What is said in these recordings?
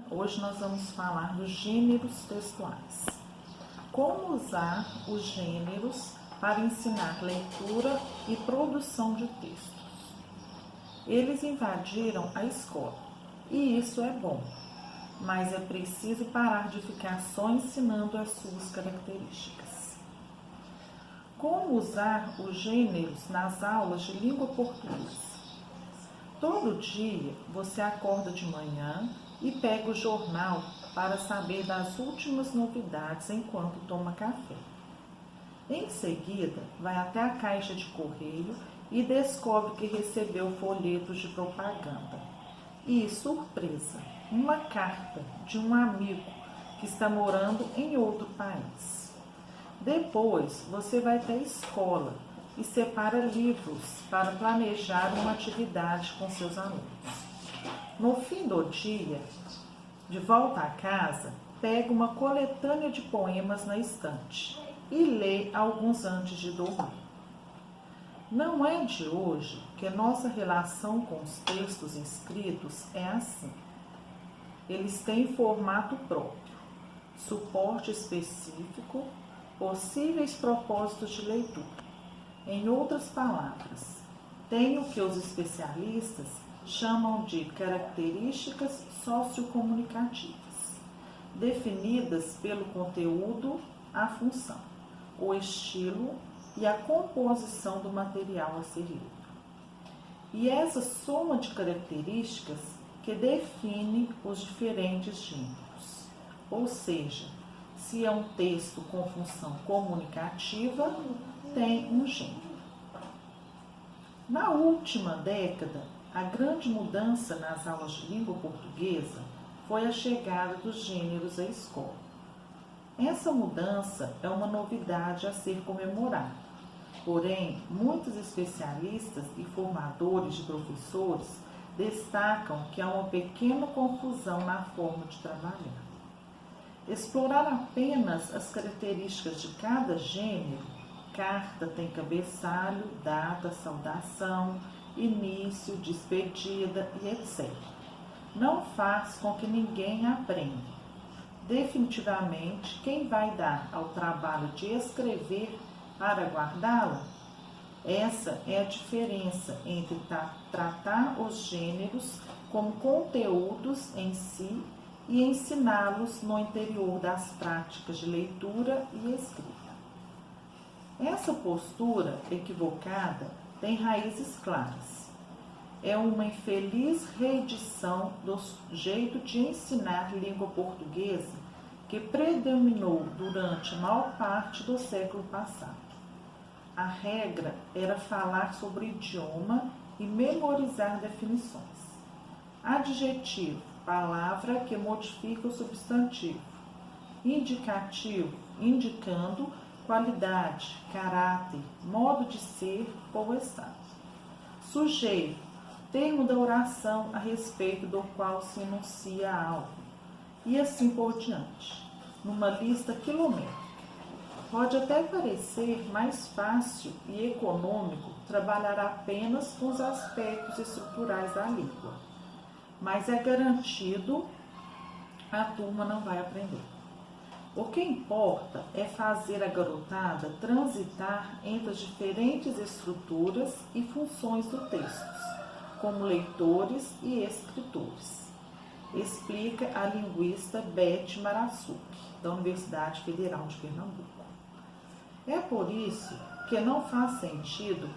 Hoje nós vamos falar dos gêneros textuais. Como usar os gêneros para ensinar leitura e produção de textos. Eles invadiram a escola e isso é bom, mas é preciso parar de ficar só ensinando as suas características. Como usar os gêneros nas aulas de língua portuguesa? Todo dia você acorda de manhã e pega o jornal para saber das últimas novidades enquanto toma café. Em seguida, vai até a caixa de correio e descobre que recebeu folhetos de propaganda. E, surpresa, uma carta de um amigo que está morando em outro país. Depois, você vai até a escola e separa livros para planejar uma atividade com seus alunos. No fim do dia, de volta a casa, pega uma coletânea de poemas na estante e lê alguns antes de dormir. Não é de hoje que nossa relação com os textos escritos é assim. Eles têm formato próprio, suporte específico, possíveis propósitos de leitura. Em outras palavras, tem o que os especialistas chamam de características sociocomunicativas, definidas pelo conteúdo, a função, o estilo e a composição do material a ser lido. E essa soma de características que define os diferentes gêneros, ou seja, se é um texto com função comunicativa, tem um gênero. Na última década, a grande mudança nas aulas de língua portuguesa foi a chegada dos gêneros à escola. Essa mudança é uma novidade a ser comemorada, porém, muitos especialistas e formadores de professores destacam que há uma pequena confusão na forma de trabalhar. Explorar apenas as características de cada gênero, carta tem cabeçalho, data, saudação, início, despedida e etc. Não faz com que ninguém aprenda. Definitivamente, quem vai dar ao trabalho de escrever para guardá-la? Essa é a diferença entre tratar os gêneros como conteúdos em si e ensiná-los no interior das práticas de leitura e escrita. Essa postura equivocada tem raízes claras. É uma infeliz reedição do jeito de ensinar língua portuguesa que predominou durante a maior parte do século passado. A regra era falar sobre o idioma e memorizar definições. Adjetivo, palavra que modifica o substantivo. Indicativo, indicando qualidade, caráter, modo de ser ou estado. Sujeito, termo da oração a respeito do qual se enuncia algo. E assim por diante, numa lista quilométrica. Pode até parecer mais fácil e econômico trabalhar apenas com os aspectos estruturais da língua, mas é garantido a turma não vai aprender. O que importa é fazer a garotada transitar entre as diferentes estruturas e funções do texto, como leitores e escritores, explica a linguista Beth Marassuki, da Universidade Federal de Pernambuco. É por isso que não faz sentido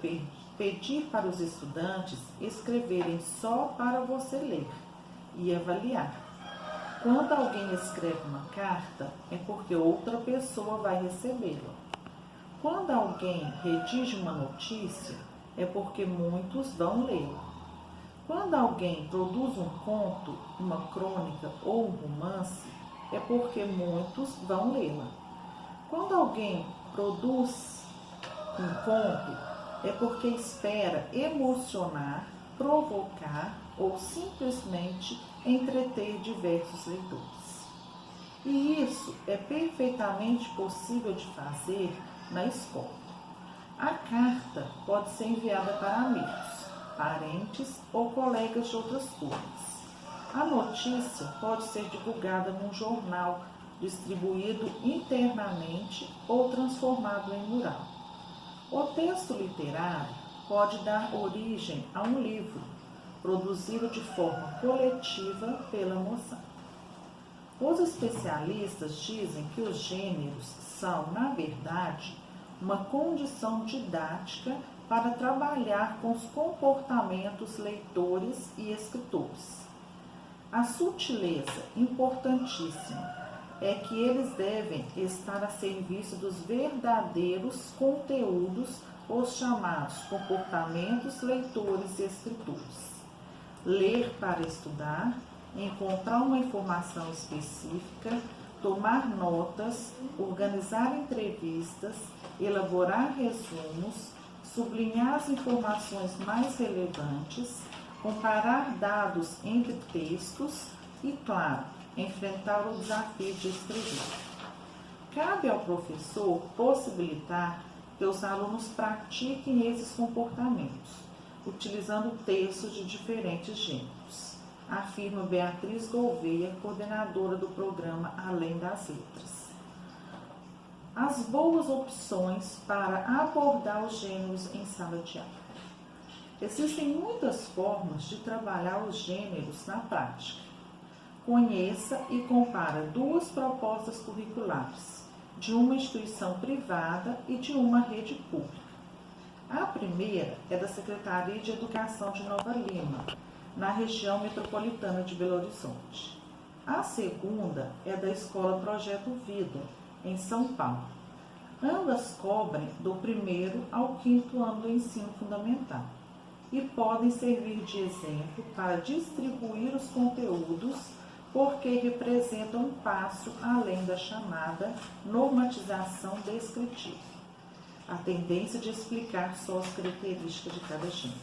pedir para os estudantes escreverem só para você ler e avaliar. Quando alguém escreve uma carta, é porque outra pessoa vai recebê-la. Quando alguém redige uma notícia, é porque muitos vão lê-la. Quando alguém produz um conto, uma crônica ou um romance, é porque muitos vão lê-la. Quando alguém produz um conto, é porque espera emocionar, provocar ou simplesmente entreter diversos leitores. E isso é perfeitamente possível de fazer na escola. A carta pode ser enviada para amigos, parentes ou colegas de outras turmas. A notícia pode ser divulgada num jornal, distribuído internamente ou transformado em mural. O texto literário pode dar origem a um livro, produzido de forma coletiva pela moção. Os especialistas dizem que os gêneros são, na verdade, uma condição didática para trabalhar com os comportamentos leitores e escritores. A sutileza importantíssima é que eles devem estar a serviço dos verdadeiros conteúdos, os chamados comportamentos leitores e escritores. Ler para estudar, encontrar uma informação específica, tomar notas, organizar entrevistas, elaborar resumos, sublinhar as informações mais relevantes, comparar dados entre textos e, claro, enfrentar o desafio de escrever. Cabe ao professor possibilitar que os alunos pratiquem esses comportamentos, utilizando textos de diferentes gêneros, afirma Beatriz Gouveia, coordenadora do programa Além das Letras. As boas opções para abordar os gêneros em sala de aula. Existem muitas formas de trabalhar os gêneros na prática. Conheça e compara duas propostas curriculares, de uma instituição privada e de uma rede pública. A primeira é da Secretaria de Educação de Nova Lima, na região metropolitana de Belo Horizonte. A segunda é da Escola Projeto Vida, em São Paulo. Ambas cobrem do 1º ao 5º ano do ensino fundamental e podem servir de exemplo para distribuir os conteúdos, porque representam um passo além da chamada normatização descritiva, a tendência de explicar só as características de cada gênero.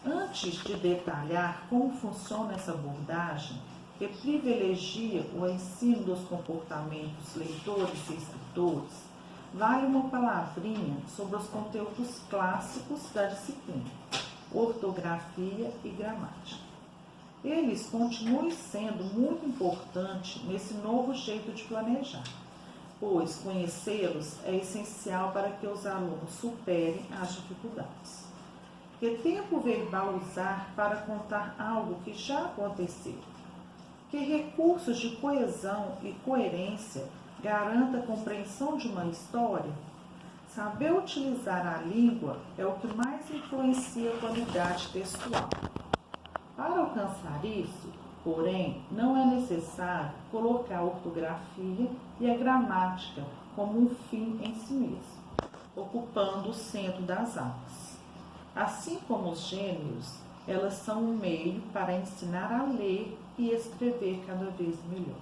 Antes de detalhar como funciona essa abordagem, que privilegia o ensino dos comportamentos leitores e escritores, vale uma palavrinha sobre os conteúdos clássicos da disciplina, ortografia e gramática. Eles continuam sendo muito importantes nesse novo jeito de planejar, pois conhecê-los é essencial para que os alunos superem as dificuldades. Que tempo verbal usar para contar algo que já aconteceu? Que recursos de coesão e coerência garanta a compreensão de uma história? Saber utilizar a língua é o que mais influencia a qualidade textual. Para alcançar isso, porém, não é necessário colocar a ortografia e a gramática como um fim em si mesmo, ocupando o centro das aulas. Assim como os gêneros, elas são um meio para ensinar a ler e escrever cada vez melhor.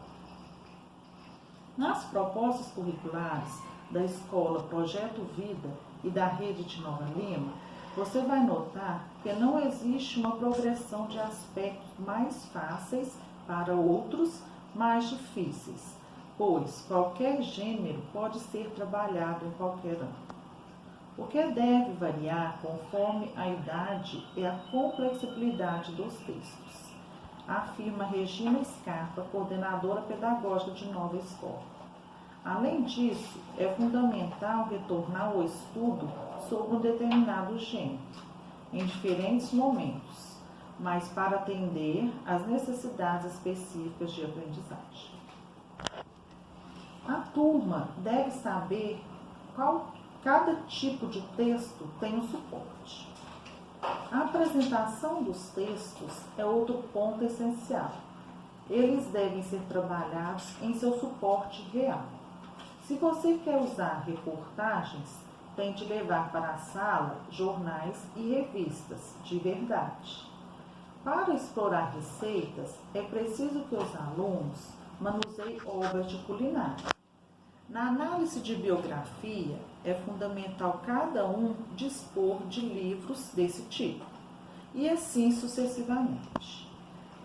Nas propostas curriculares da Escola Projeto Vida e da Rede de Nova Lima, você vai notar que não existe uma progressão de aspectos mais fáceis para outros mais difíceis, pois qualquer gênero pode ser trabalhado em qualquer ano. O que deve variar conforme a idade é a complexibilidade dos textos, afirma Regina Scarpa, coordenadora pedagógica de Nova Escola. Além disso, é fundamental retornar ao estudo sobre um determinado gênero, em diferentes momentos, mas para atender às necessidades específicas de aprendizagem. A turma deve saber qual cada tipo de texto tem um suporte. A apresentação dos textos é outro ponto essencial. Eles devem ser trabalhados em seu suporte real. Se você quer usar reportagens, tente levar para a sala jornais e revistas de verdade. Para explorar receitas, é preciso que os alunos manuseiem obras de culinária. Na análise de biografia, é fundamental cada um dispor de livros desse tipo, e assim sucessivamente.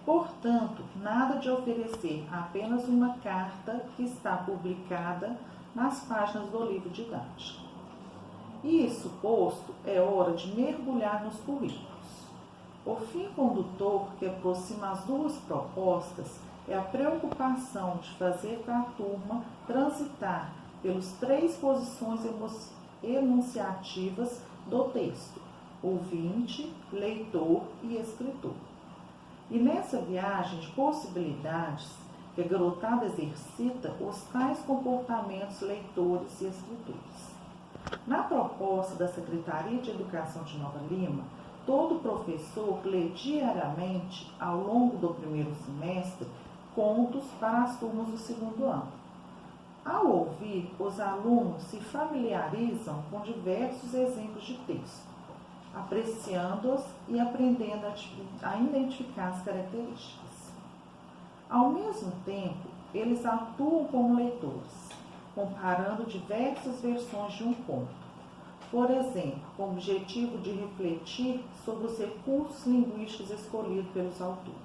Portanto, nada de oferecer apenas uma carta que está publicada nas páginas do livro didático. Isso posto, é hora de mergulhar nos currículos. O fim condutor que aproxima as duas propostas é a preocupação de fazer com a turma transitar pelas 3 posições enunciativas do texto: ouvinte, leitor e escritor. E nessa viagem de possibilidades, que a garotada exercita os tais comportamentos leitores e escritores. Na proposta da Secretaria de Educação de Nova Lima, todo professor lê diariamente, ao longo do primeiro semestre, contos para as turmas do segundo ano. Ao ouvir, os alunos se familiarizam com diversos exemplos de texto, apreciando-os e aprendendo a identificar as características. Ao mesmo tempo, eles atuam como leitores, comparando diversas versões de um conto, por exemplo, com o objetivo de refletir sobre os recursos linguísticos escolhidos pelos autores.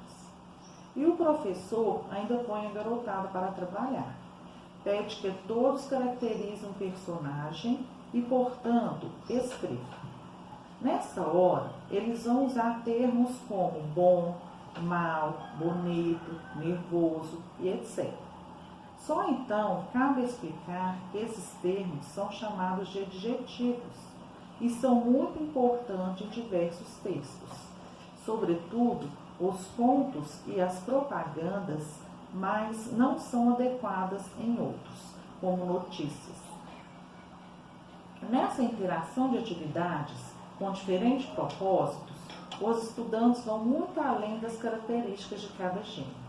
E o professor ainda põe a garotada para trabalhar. Pede que todos caracterizem um personagem e, portanto, escrevam. Nessa hora, eles vão usar termos como bom, mal, bonito, nervoso e etc. Só então cabe explicar que esses termos são chamados de adjetivos e são muito importantes em diversos textos, sobretudo os contos e as propagandas, mas não são adequadas em outros, como notícias. Nessa interação de atividades com diferentes propósitos, os estudantes vão muito além das características de cada gênero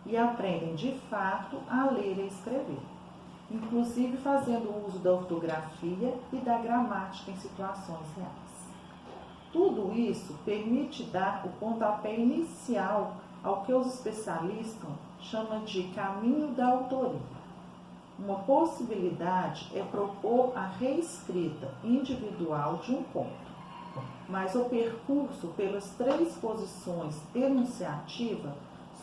e aprendem de fato a ler e escrever, inclusive fazendo uso da ortografia e da gramática em situações reais. Tudo isso permite dar o pontapé inicial ao que os especialistas chamam de caminho da autoria. Uma possibilidade é propor a reescrita individual de um conto, mas o percurso pelas 3 posições enunciativas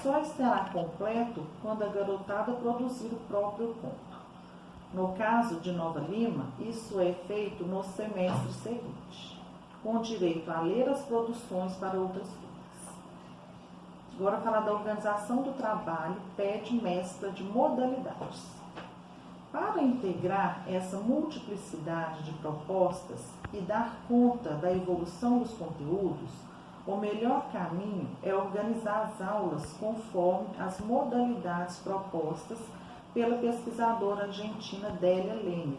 só estará completo quando a garotada produzir o próprio conto. No caso de Nova Lima, isso é feito no semestre seguinte, com direito a ler as produções para outras turmas. Agora, falar da organização do trabalho pede mescla de modalidades. Para integrar essa multiplicidade de propostas e dar conta da evolução dos conteúdos, o melhor caminho é organizar as aulas conforme as modalidades propostas pela pesquisadora argentina Délia Lemmer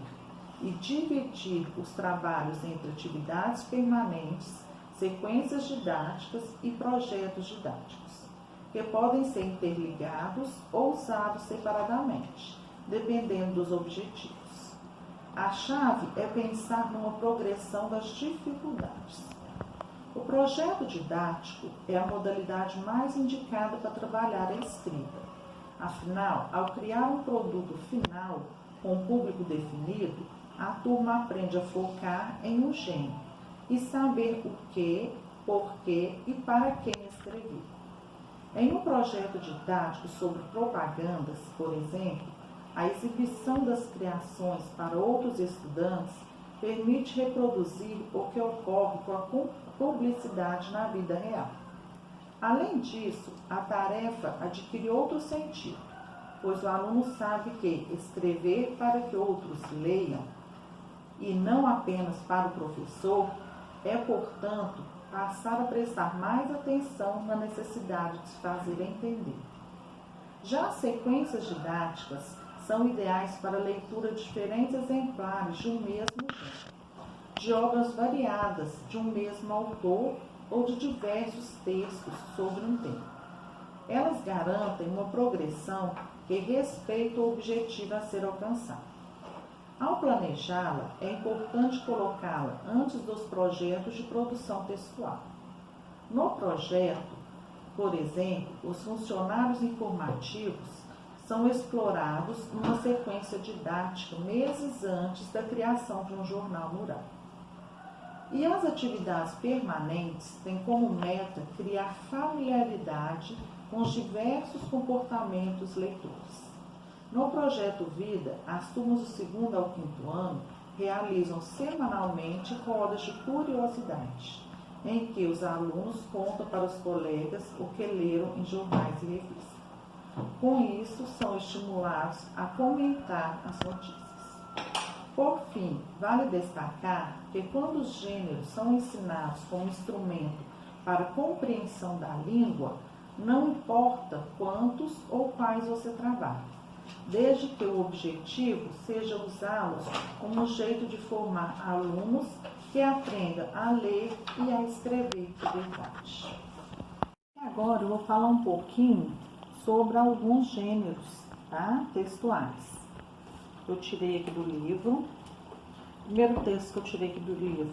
e dividir os trabalhos entre atividades permanentes, sequências didáticas e projetos didáticos, que podem ser interligados ou usados separadamente, dependendo dos objetivos. A chave é pensar numa progressão das dificuldades. O projeto didático é a modalidade mais indicada para trabalhar a escrita. Afinal, ao criar um produto final com um público definido, a turma aprende a focar em um gênero e saber o que, porquê e para quem escrever. Em um projeto didático sobre propagandas, por exemplo, a exibição das criações para outros estudantes permite reproduzir o que ocorre com a publicidade na vida real. Além disso, a tarefa adquire outro sentido, pois o aluno sabe que escrever para que outros leiam, e não apenas para o professor, é, portanto, passar a prestar mais atenção na necessidade de se fazer entender. Já as sequências didáticas são ideais para a leitura de diferentes exemplares de um mesmo gênero, de obras variadas de um mesmo autor ou de diversos textos sobre um tema. Elas garantem uma progressão que respeita o objetivo a ser alcançado. Ao planejá-la, é importante colocá-la antes dos projetos de produção textual. No projeto, por exemplo, os funcionários informativos são explorados numa sequência didática meses antes da criação de um jornal rural. E as atividades permanentes têm como meta criar familiaridade com os diversos comportamentos leitores. No projeto Vida, as turmas do 2º ao 5º ano realizam semanalmente rodas de curiosidade, em que os alunos contam para os colegas o que leram em jornais e revistas. Com isso, são estimulados a comentar as notícias. Por fim, vale destacar que quando os gêneros são ensinados como instrumento para a compreensão da língua, não importa quantos ou quais você trabalhe, desde que o objetivo seja usá-los como um jeito de formar alunos que aprendam a ler e a escrever de verdade. Agora eu vou falar um pouquinho sobre alguns gêneros, tá? Textuais. Eu tirei aqui do livro. O primeiro texto que eu tirei aqui do livro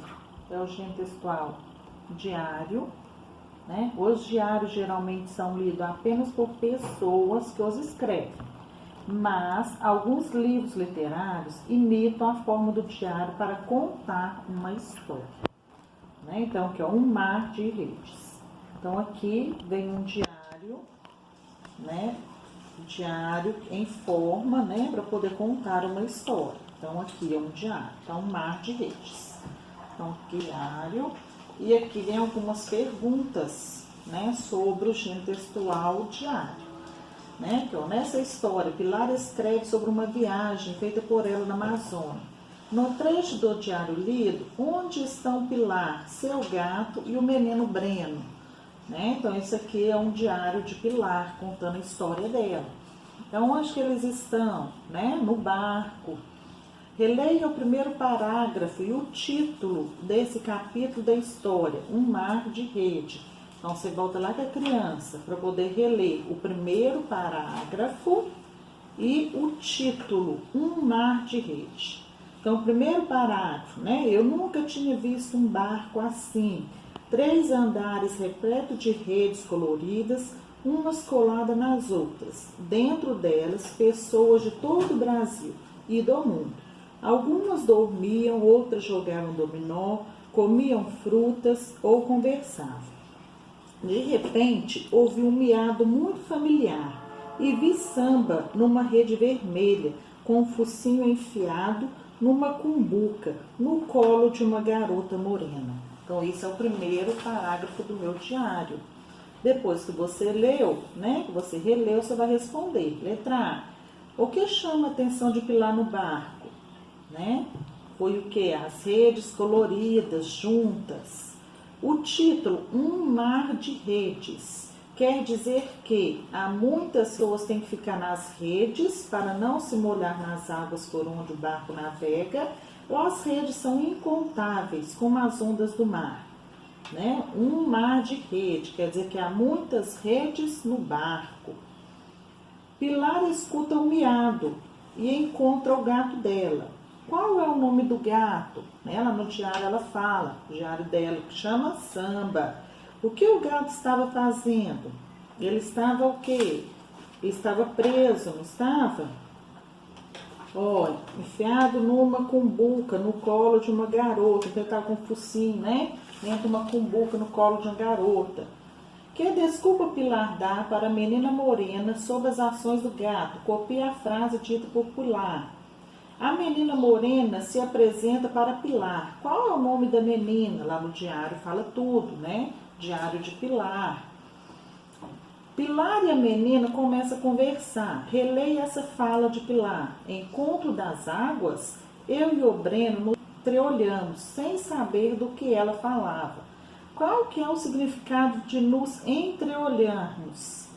é o gênero textual diário, né? Os diários geralmente são lidos apenas por pessoas que os escrevem, mas alguns livros literários imitam a forma do diário para contar uma história, né? Então, que é um mar de redes. Então, aqui vem um diário, né? Diário em forma, né? Para poder contar uma história. Então, aqui é um diário, então, um mar de redes. Então, diário. E aqui vem algumas perguntas, né? Sobre o gênero textual diário. Né? Então, nessa história, Pilar escreve sobre uma viagem feita por ela na Amazônia. No trecho do diário lido, onde estão Pilar, seu gato e o menino Breno? Né? Então, isso aqui é um diário de Pilar, contando a história dela. Então, onde que eles estão? Né? No barco. Releia o primeiro parágrafo e o título desse capítulo da história, Um Mar de Rede. Então, você volta lá com a criança para poder reler o primeiro parágrafo e o título, Um Mar de Rede. Então, o primeiro parágrafo, né? Eu nunca tinha visto um barco assim. 3 andares repletos de redes coloridas, umas coladas nas outras. Dentro delas, pessoas de todo o Brasil e do mundo. Algumas dormiam, outras jogavam dominó, comiam frutas ou conversavam. De repente, ouvi um miado muito familiar e vi Samba numa rede vermelha, com um focinho enfiado numa cumbuca, no colo de uma garota morena. Então, esse é o primeiro parágrafo do meu diário. Depois que você leu, né, que você releu, você vai responder. Letra A. O que chama a atenção de Pilar no barco? Né? Foi o que? As redes coloridas, juntas. O título, Um Mar de Redes, quer dizer que há muitas pessoas que têm que ficar nas redes para não se molhar nas águas por onde o barco navega, ou as redes são incontáveis, como as ondas do mar. Né? Um mar de rede, quer dizer que há muitas redes no barco. Pilar escuta um miado e encontra o gato dela. Qual é o nome do gato? Ela no diário ela fala, o diário dela, que chama Samba. O que o gato estava fazendo? Ele estava o quê? Ele estava preso, não estava? Olha, enfiado numa cumbuca, no colo de uma garota. Então ele estava com um focinho, né? Dentro de uma cumbuca no colo de uma garota. Que desculpa Pilar dá para a menina morena sobre as ações do gato? Copia a frase dita por Pilar. A menina morena se apresenta para Pilar. Qual é o nome da menina? Lá no diário fala tudo, né? Diário de Pilar. Pilar e a menina começam a conversar. Releia essa fala de Pilar. Encontro das águas, eu e o Breno nos entreolhamos, sem saber do que ela falava. Qual que é o significado de nos entreolharmos?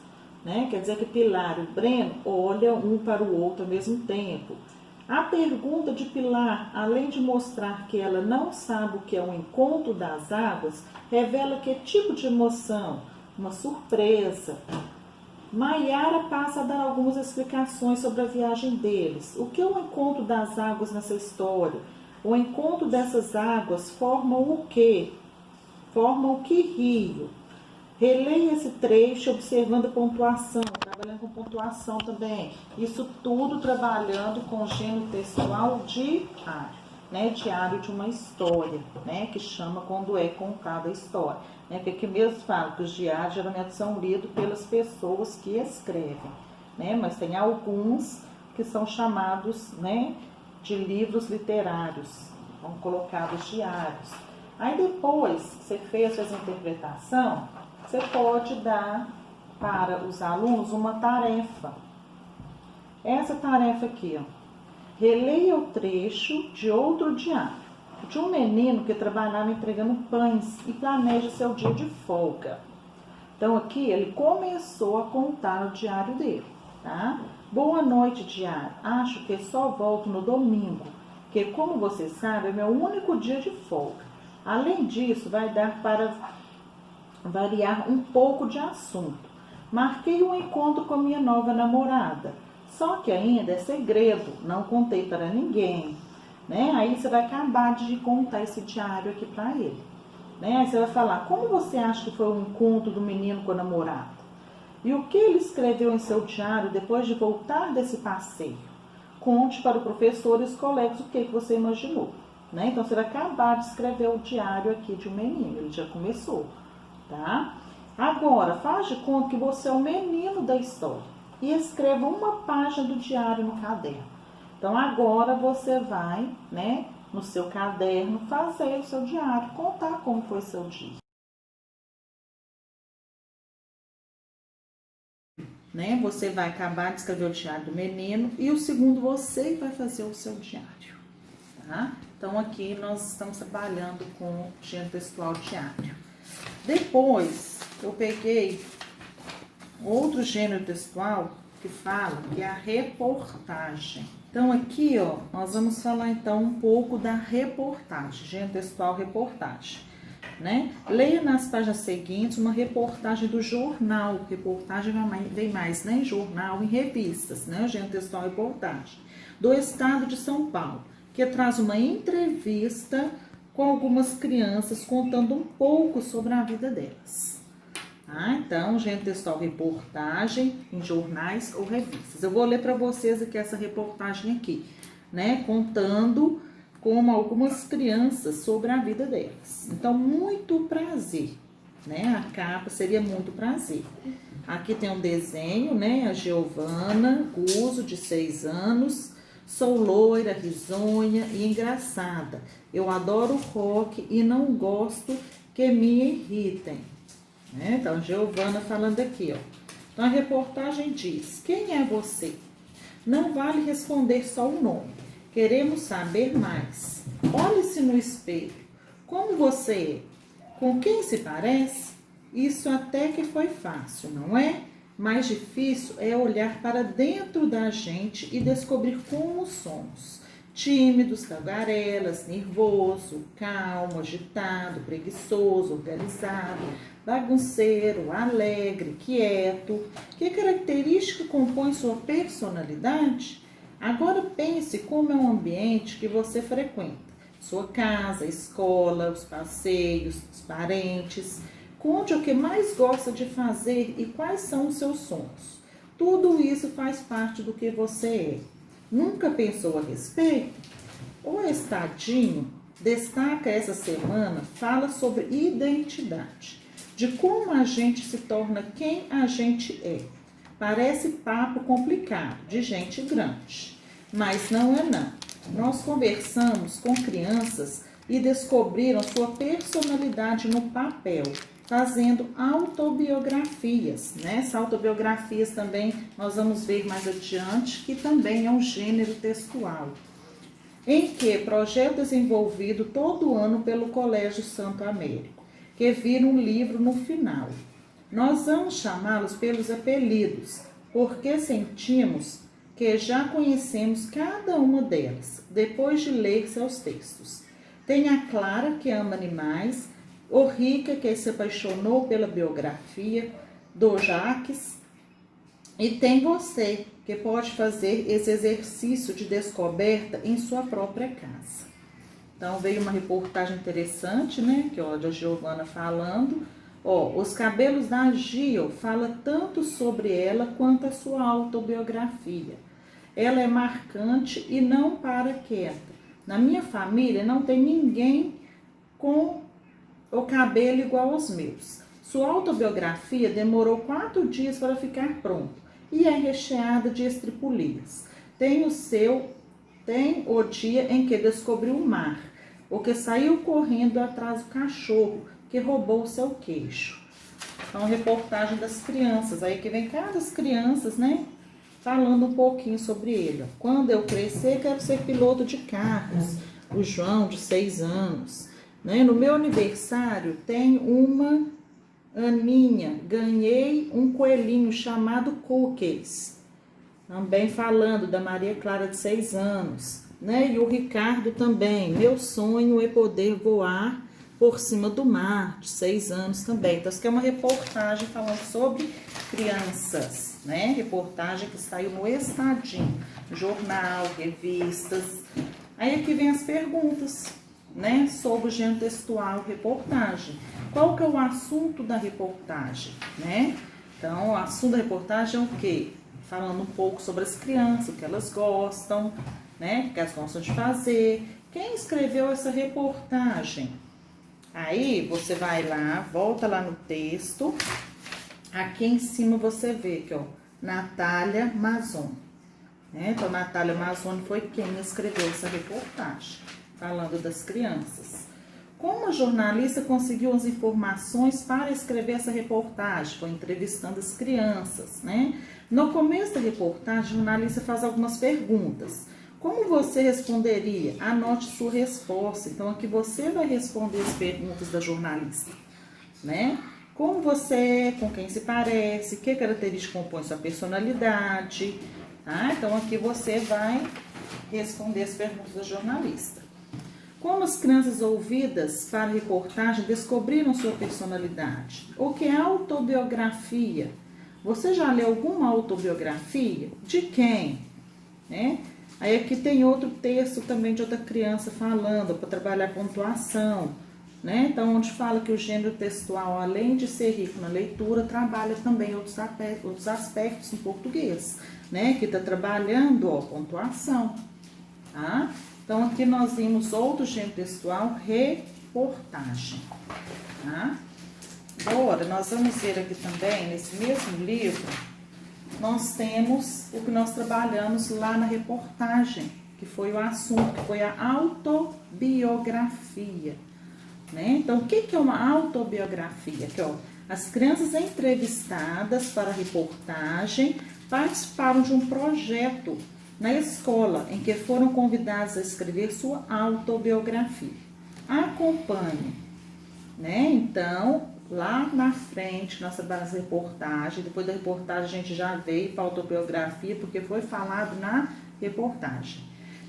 Né? Quer dizer que Pilar e o Breno olham um para o outro ao mesmo tempo. A pergunta de Pilar, além de mostrar que ela não sabe o que é o encontro das águas, revela que tipo de emoção? Uma surpresa. Maiara passa a dar algumas explicações sobre a viagem deles. O que é o encontro das águas nessa história? O encontro dessas águas formam o quê? Formam que rio? Releia esse trecho observando a pontuação, trabalhando com pontuação também. Isso tudo trabalhando com o gênero textual diário, né? Diário de uma história, né? Que chama quando é contada a história. Né? Porque aqui mesmo fala que os diários geralmente são lidos pelas pessoas que escrevem, né? Mas tem alguns que são chamados, né, de livros literários, são colocados diários. Aí depois que você fez essa interpretação, você pode dar para os alunos uma tarefa. Essa tarefa aqui, ó. Releia o trecho de outro diário. De um menino que trabalhava entregando pães e planeja seu dia de folga. Então aqui ele começou a contar o diário dele, tá? Boa noite, diário. Acho que só volto no domingo, que como você sabe é meu único dia de folga. Além disso, vai dar para variar um pouco de assunto. Marquei um encontro com minha nova namorada, só que ainda é segredo, não contei para ninguém, né? Aí você vai acabar de contar esse diário aqui para ele, né? Aí você vai falar, como você acha que foi o encontro do menino com a namorada? E o que ele escreveu em seu diário depois de voltar desse passeio? Conte para o professor e os colegas o que você imaginou, né? Então você vai acabar de escrever o diário aqui de um menino, ele já começou, tá? Agora, faz de conta que você é o menino da história e escreva uma página do diário no caderno. Então, agora você vai, né, no seu caderno, fazer o seu diário, contar como foi seu dia. Né? Você vai acabar de escrever o diário do menino e o segundo você vai fazer o seu diário, tá? Então, aqui nós estamos trabalhando com gênero textual diário. Depois, eu peguei outro gênero textual que fala que é a reportagem. Então, aqui, ó, nós vamos falar, então, um pouco da reportagem, gênero textual reportagem, né? Leia nas páginas seguintes uma reportagem do jornal, reportagem vem mais, né? Em jornal, em revistas, né? Gênero textual reportagem, do estado de São Paulo, que traz uma entrevista com algumas crianças contando um pouco sobre a vida delas. Ah, então, gênero textual reportagem em jornais ou revistas. Eu vou ler para vocês aqui essa reportagem aqui, né? Contando como algumas crianças sobre a vida delas. Então, muito prazer, né? A capa seria muito prazer. Aqui tem um desenho, né? A Giovana Guzzo, de 6 anos. Sou loira, risonha e engraçada. Eu adoro rock e não gosto que me irritem. Né? Então, Giovana falando aqui, ó. Então, a reportagem diz, quem é você? Não vale responder só o nome. Queremos saber mais. Olhe-se no espelho. Como você é? Com quem se parece? Isso até que foi fácil, não é? Mais difícil é olhar para dentro da gente e descobrir como somos. Tímidos, tagarelas, nervoso, calmo, agitado, preguiçoso, organizado, bagunceiro, alegre, quieto. Que característica compõe sua personalidade? Agora pense como é o ambiente que você frequenta. Sua casa, escola, os passeios, os parentes. Conte o que mais gosta de fazer e quais são os seus sonhos. Tudo isso faz parte do que você é. Nunca pensou a respeito? O Estadinho destaca essa semana, fala sobre identidade, de como a gente se torna quem a gente é. Parece papo complicado, de gente grande, mas não é não. Nós conversamos com crianças e descobriram sua personalidade no papel, fazendo autobiografias, né? Essas autobiografias também nós vamos ver mais adiante, que também é um gênero textual, em que projeto desenvolvido todo ano pelo Colégio Santo Américo, que vira um livro no final. Nós vamos chamá-los pelos apelidos, porque sentimos que já conhecemos cada uma delas, depois de ler seus textos. Tem a Clara, que ama animais, o Rica, que se apaixonou pela biografia do Jacques, e tem você, que pode fazer esse exercício de descoberta em sua própria casa. Então, veio uma reportagem interessante, né, que ó, a Giovana falando. Ó, os cabelos da Gio fala tanto sobre ela quanto a sua autobiografia. Ela é marcante e não para quieta. Na minha família não tem ninguém com o cabelo igual aos meus. Sua autobiografia demorou 4 dias para ficar pronta e é recheada de estripulias. Tem o dia em que descobriu o mar, ou que saiu correndo atrás do cachorro que roubou o seu queijo. Então, reportagem das crianças. Aí que vem cada crianças, né? Falando um pouquinho sobre ele. Quando eu crescer, quero ser piloto de carros. O João, de 6 anos. Né? No meu aniversário, tem uma Aninha. Ganhei um coelhinho chamado Cookies. Também falando da Maria Clara, de 6 anos. Né? E o Ricardo também. Meu sonho é poder voar por cima do mar, de 6 anos também. Então, isso aqui é uma reportagem falando sobre crianças, né? Reportagem que saiu no Estadinho, jornal, revistas. Aí aqui vem as perguntas, né? Sobre o gênero textual, reportagem. Qual que é o assunto da reportagem, né? Então, o assunto da reportagem é o quê? Falando um pouco sobre as crianças, o que elas gostam, né? O que elas gostam de fazer. Quem escreveu essa reportagem? Aí, você vai lá, volta lá no texto. Aqui em cima você vê que, ó, Natália Mazzoni. Né? Então, Natália Mazzoni foi quem escreveu essa reportagem, falando das crianças. Como a jornalista conseguiu as informações para escrever essa reportagem? Foi entrevistando as crianças, né? No começo da reportagem, a jornalista faz algumas perguntas. Como você responderia? Anote sua resposta. Então, aqui você vai responder as perguntas da jornalista, né? Como você é, com quem se parece, que características compõem sua personalidade, tá? Então, aqui você vai responder as perguntas da jornalista. Como as crianças ouvidas para a reportagem descobriram sua personalidade? O que é autobiografia? Você já leu alguma autobiografia? De quem? Né? Aí aqui tem outro texto também de outra criança falando, para trabalhar a pontuação, né? Então, onde fala que o gênero textual, além de ser rico na leitura, trabalha também outros aspectos em português, né? Que está trabalhando, ó, pontuação, tá? Então, aqui nós vimos outro gênero textual, reportagem, tá? Agora, nós vamos ver aqui também, nesse mesmo livro, nós temos o que nós trabalhamos lá na reportagem, que foi o assunto, que foi a autobiografia, né? Então, o que é uma autobiografia? Que, ó, as crianças entrevistadas para a reportagem participaram de um projeto na escola, em que foram convidados a escrever sua autobiografia. Acompanhe, né? Então, lá na frente, nossa base de reportagem, depois da reportagem a gente já veio para a autobiografia, porque foi falado na reportagem.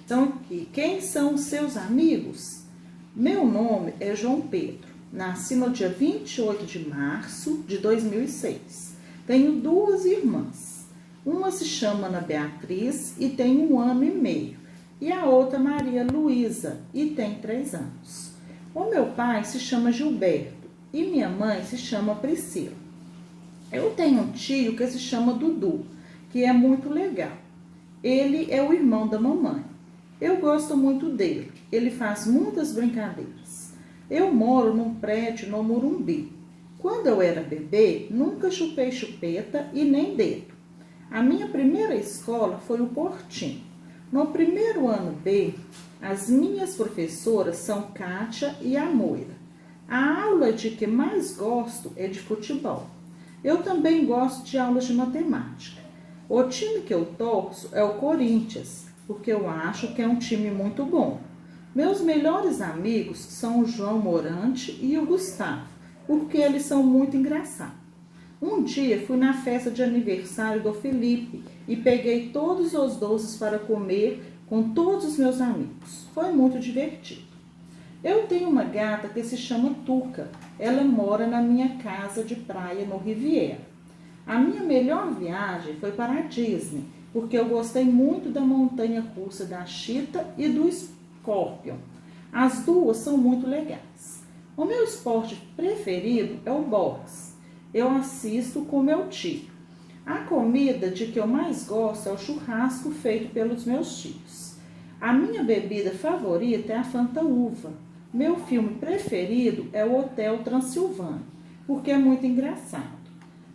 Então, aqui, quem são os seus amigos? Meu nome é João Pedro, nasci no dia 28 de março de 2006. Tenho 2 irmãs, uma se chama Ana Beatriz e tem 1 ano e meio, e a outra Maria Luísa e tem 3 anos. O meu pai se chama Gilberto e minha mãe se chama Priscila. Eu tenho um tio que se chama Dudu, que é muito legal. Ele é o irmão da mamãe. Eu gosto muito dele. Ele faz muitas brincadeiras. Eu moro num prédio no Morumbi. Quando eu era bebê, nunca chupei chupeta e nem dedo. A minha primeira escola foi o Portinho. No primeiro ano B, as minhas professoras são Kátia e a Moira. A aula de que mais gosto é de futebol. Eu também gosto de aulas de matemática. O time que eu torço é o Corinthians, porque eu acho que é um time muito bom. Meus melhores amigos são o João Morante e o Gustavo, porque eles são muito engraçados. Um dia fui na festa de aniversário do Felipe e peguei todos os doces para comer com todos os meus amigos. Foi muito divertido. Eu tenho uma gata que se chama Tuca. Ela mora na minha casa de praia no Riviera. A minha melhor viagem foi para a Disney, porque eu gostei muito da montanha-russa da Cheetah e do Scorpion. As duas são muito legais. O meu esporte preferido é o boxe. Eu assisto com meu tio. A comida de que eu mais gosto é o churrasco feito pelos meus tios. A minha bebida favorita é a Fanta Uva. Meu filme preferido é o Hotel Transilvânia, porque é muito engraçado.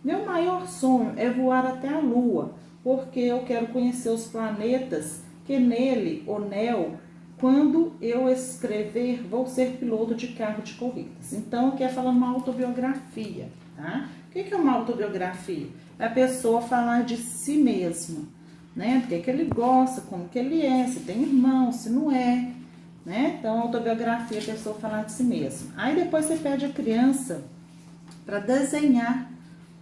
Meu maior sonho é voar até a Lua, porque eu quero conhecer os planetas que nele, o Neo, quando eu escrever, vou ser piloto de carro de corridas. Então, aqui é falando uma autobiografia, tá? O que é uma autobiografia? É a pessoa falar de si mesma, né? Do que ele gosta, como que ele é, se tem irmão, se não é, né? Então, autobiografia é a pessoa falar de si mesma. Aí depois você pede a criança para desenhar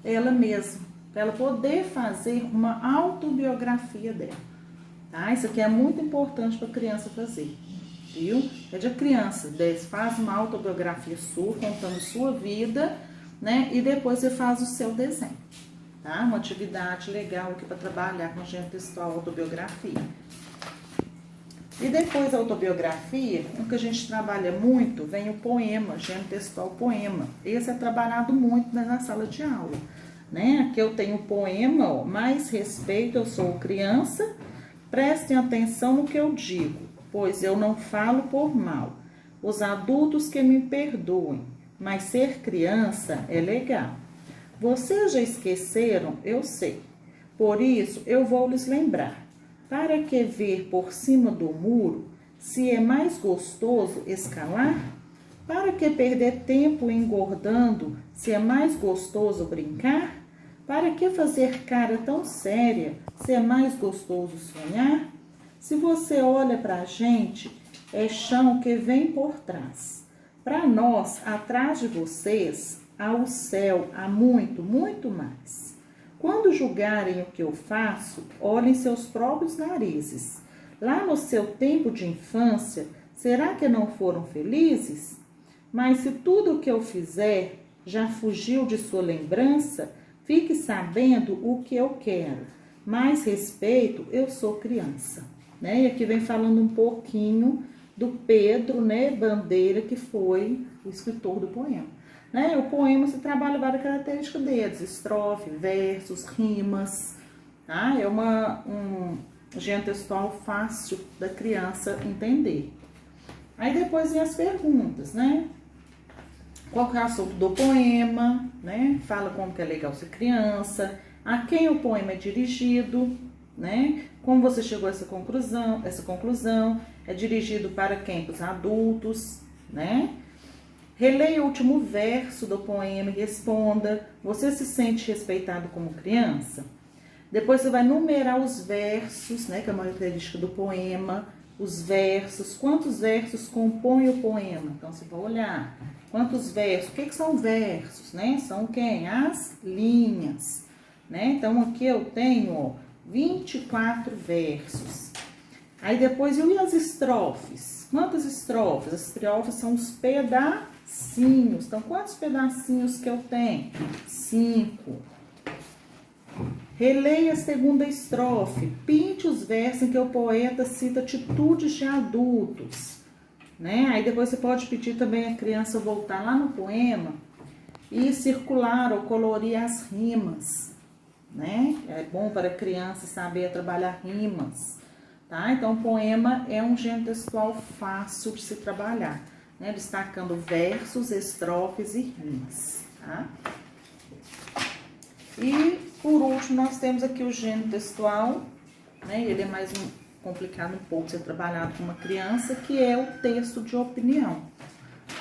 ela mesma, para ela poder fazer uma autobiografia dela. Tá? Isso aqui é muito importante para a criança fazer, viu? Pede a criança, faz uma autobiografia sua, contando sua vida, né? E depois você faz o seu desenho, tá? Uma atividade legal aqui para trabalhar com gênero textual, autobiografia. E depois da autobiografia, o que a gente trabalha muito, vem o poema, gênero textual poema. Esse é trabalhado muito na sala de aula, né? Aqui eu tenho o poema, ó, mais respeito, eu sou criança. Prestem atenção no que eu digo, pois eu não falo por mal. Os adultos que me perdoem, mas ser criança é legal. Vocês já esqueceram, eu sei. Por isso eu vou lhes lembrar. Para que ver por cima do muro, se é mais gostoso escalar? Para que perder tempo engordando, se é mais gostoso brincar? Para que fazer cara tão séria, se é mais gostoso sonhar? Se você olha para a gente, é chão que vem por trás. Para nós, atrás de vocês, há o céu, há muito, muito mais. Quando julgarem o que eu faço, olhem seus próprios narizes. Lá no seu tempo de infância, será que não foram felizes? Mas se tudo o que eu fizer já fugiu de sua lembrança, fique sabendo o que eu quero. Mais respeito, eu sou criança. Né? E aqui vem falando um pouquinho do Pedro, né, Bandeira, que foi o escritor do poema. Né? O poema se trabalha várias características deles, estrofe, versos, rimas. Tá? É um gênero textual fácil da criança entender. Aí depois vem as perguntas, né? Qual que é o assunto do poema, né? Fala como que é legal ser criança, a quem o poema é dirigido, né? Como você chegou a essa conclusão, é dirigido para quem? Para os adultos, né? Releia o último verso do poema e responda, você se sente respeitado como criança? Depois você vai numerar os versos, né? Que é uma característica do poema, os versos, quantos versos compõem o poema? Então você vai olhar. Quantos versos? O que são versos, né? São quem? As linhas, né? Então, aqui eu tenho, ó, 24 versos. Aí depois, e as estrofes? Quantas estrofes? As estrofes são os pedacinhos. Então, quantos pedacinhos que eu tenho? 5. Releia a segunda estrofe. Pinte os versos em que o poeta cita atitudes de adultos. Né? Aí depois você pode pedir também a criança voltar lá no poema e circular ou colorir as rimas, né? É bom para a criança saber trabalhar rimas, tá? Então o poema é um gênero textual fácil de se trabalhar, né? Destacando versos, estrofes e rimas, tá? E por último nós temos aqui o gênero textual, né? Ele é mais complicado um pouco ser trabalhado com uma criança, que é o texto de opinião,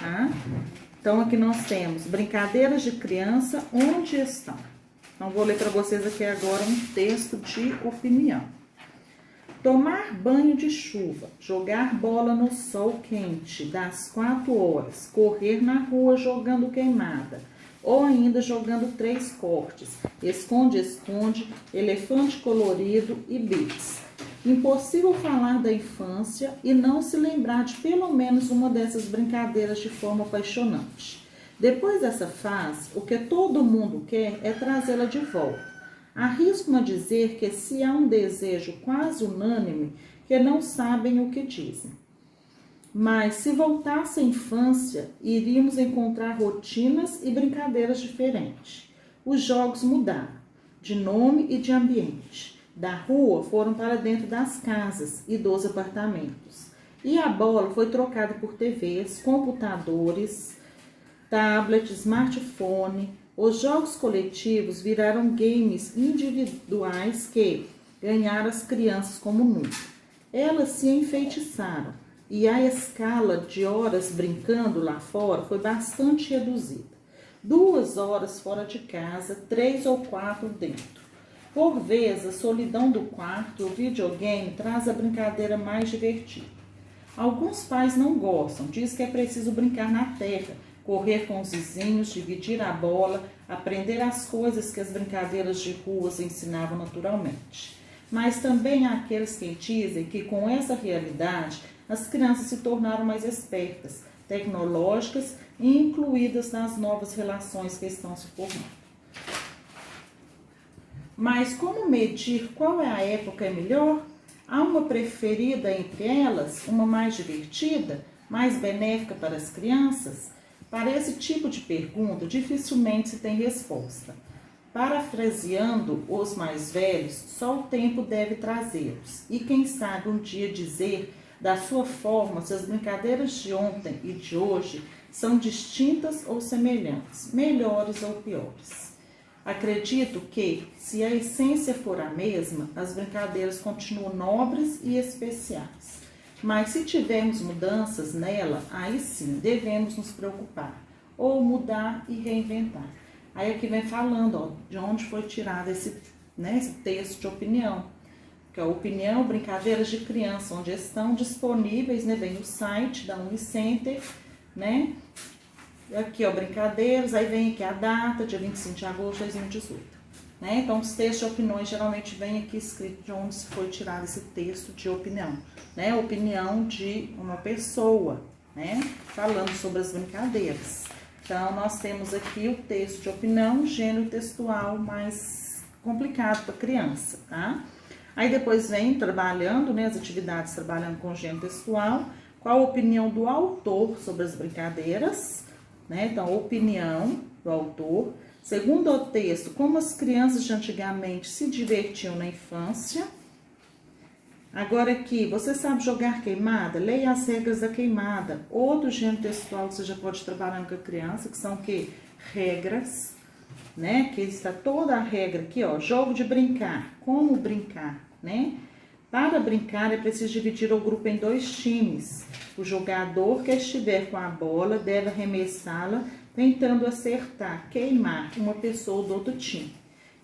tá? Então, aqui nós temos brincadeiras de criança, onde estão? Então, vou ler para vocês aqui agora um texto de opinião. Tomar banho de chuva, jogar bola no sol quente, das 4 horas, correr na rua jogando queimada, ou ainda jogando 3 cortes, esconde-esconde, elefante colorido e bits. Impossível falar da infância e não se lembrar de pelo menos uma dessas brincadeiras de forma apaixonante. Depois dessa fase, o que todo mundo quer é trazê-la de volta. Arrisco-me a dizer que se há um desejo quase unânime, que não sabem o que dizem. Mas se voltasse à infância, iríamos encontrar rotinas e brincadeiras diferentes. Os jogos mudaram, de nome e de ambiente. Da rua foram para dentro das casas e dos apartamentos. E a bola foi trocada por TVs, computadores, tablets, smartphone. Os jogos coletivos viraram games individuais que ganharam as crianças como nunca. Elas se enfeitiçaram. e a escala de horas brincando lá fora foi bastante reduzida. 2 horas fora de casa, 3 ou 4 dentro. Por vezes, a solidão do quarto, o videogame, traz a brincadeira mais divertida. Alguns pais não gostam, diz que é preciso brincar na terra, correr com os vizinhos, dividir a bola, aprender as coisas que as brincadeiras de ruas ensinavam naturalmente. Mas também há aqueles que dizem que com essa realidade as crianças se tornaram mais espertas, tecnológicas e incluídas nas novas relações que estão se formando. Mas como medir qual é a época melhor? Há uma preferida entre elas, uma mais divertida, mais benéfica para as crianças? Para esse tipo de pergunta, dificilmente se tem resposta. Parafraseando os mais velhos, só o tempo deve trazê-los. E quem sabe um dia dizer da sua forma se as brincadeiras de ontem e de hoje são distintas ou semelhantes, melhores ou piores. Acredito que, se a essência for a mesma, as brincadeiras continuam nobres e especiais. Mas se tivermos mudanças nela, aí sim devemos nos preocupar, ou mudar e reinventar. Aí aqui vem falando, ó, de onde foi tirado esse texto de opinião. Que é a opinião, brincadeiras de criança, onde estão disponíveis, né? Vem o site da Unicenter, né? Aqui, ó, brincadeiras, aí vem aqui a data, dia 25 de agosto de 2018. Né? Então, os textos de opiniões geralmente vem aqui escrito de onde se foi tirado esse texto de opinião. Né? Opinião de uma pessoa, né? Falando sobre as brincadeiras. Então, nós temos aqui o texto de opinião, gênero textual mais complicado para criança, tá? Aí depois vem trabalhando, né, as atividades trabalhando com gênero textual, qual a opinião do autor sobre as brincadeiras, né? Então, opinião do autor. Segundo o texto, como as crianças de antigamente se divertiam na infância. Agora aqui, você sabe jogar queimada? Leia as regras da queimada. Outro gênero textual que você já pode trabalhar com a criança, que são o quê? Regras, né? Que está toda a regra aqui, ó. Jogo de brincar. Como brincar, né? Para brincar é preciso dividir o grupo em 2 times. O jogador que estiver com a bola deve arremessá-la, tentando acertar, queimar uma pessoa do outro time.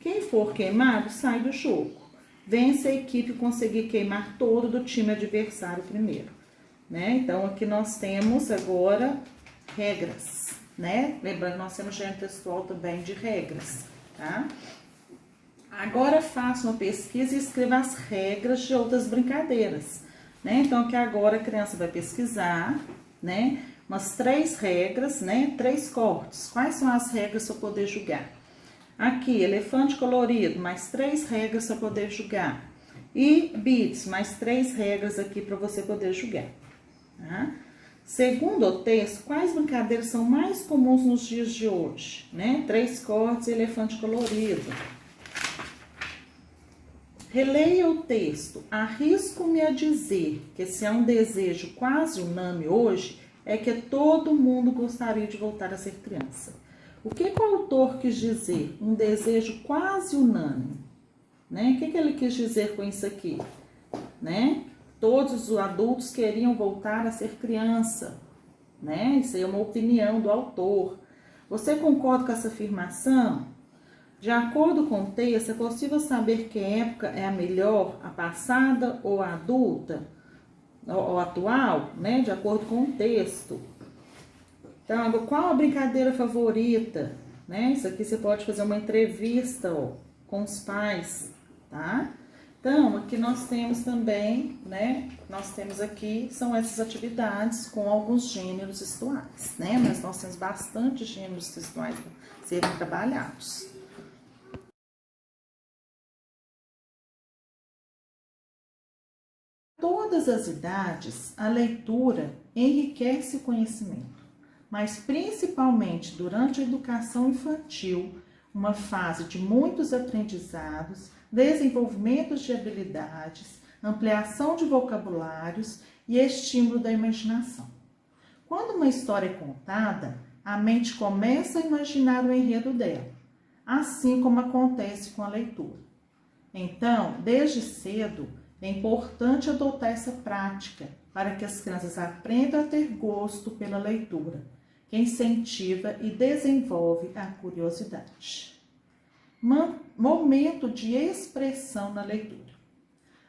Quem for queimado sai do jogo. Vence a equipe conseguir queimar todo do time adversário primeiro, né? Então, aqui nós temos agora regras, né? Lembrando que nós temos gênero textual também de regras, tá? Agora, faça uma pesquisa e escreva as regras de outras brincadeiras, né? Então, aqui agora a criança vai pesquisar, né? Umas 3 regras, né? 3 cortes. Quais são as regras para poder julgar? Aqui, elefante colorido, mais 3 regras para poder julgar. E bits, mais 3 regras aqui para você poder julgar. Tá? Segundo o texto, quais brincadeiras são mais comuns nos dias de hoje? Né? 3 cortes e elefante colorido. Releia o texto. Arrisco-me a dizer que se há um desejo quase unânime hoje, é que todo mundo gostaria de voltar a ser criança. O que o autor quis dizer? Um desejo quase unânime. Né? O que ele quis dizer com isso aqui? Né? Todos os adultos queriam voltar a ser criança. Né? Isso aí é uma opinião do autor. Você concorda com essa afirmação? De acordo com o texto, é possível saber que época é a melhor, a passada ou a adulta, ou atual, né? De acordo com o texto. Então, qual a brincadeira favorita? Né? Isso aqui você pode fazer uma entrevista, ó, com os pais, tá? Então, aqui nós temos também, né? Nós temos aqui, são essas atividades com alguns gêneros textuais, né? Mas nós temos bastante gêneros textuais para serem trabalhados. Todas as idades, a leitura enriquece o conhecimento, mas principalmente durante a educação infantil, uma fase de muitos aprendizados, desenvolvimento de habilidades, ampliação de vocabulários e estímulo da imaginação. Quando uma história é contada, a mente começa a imaginar o enredo dela, assim como acontece com a leitura. Então, desde cedo, É importante adotar essa prática para que as crianças aprendam a ter gosto pela leitura, que incentiva e desenvolve a curiosidade. Momento de expressão na leitura.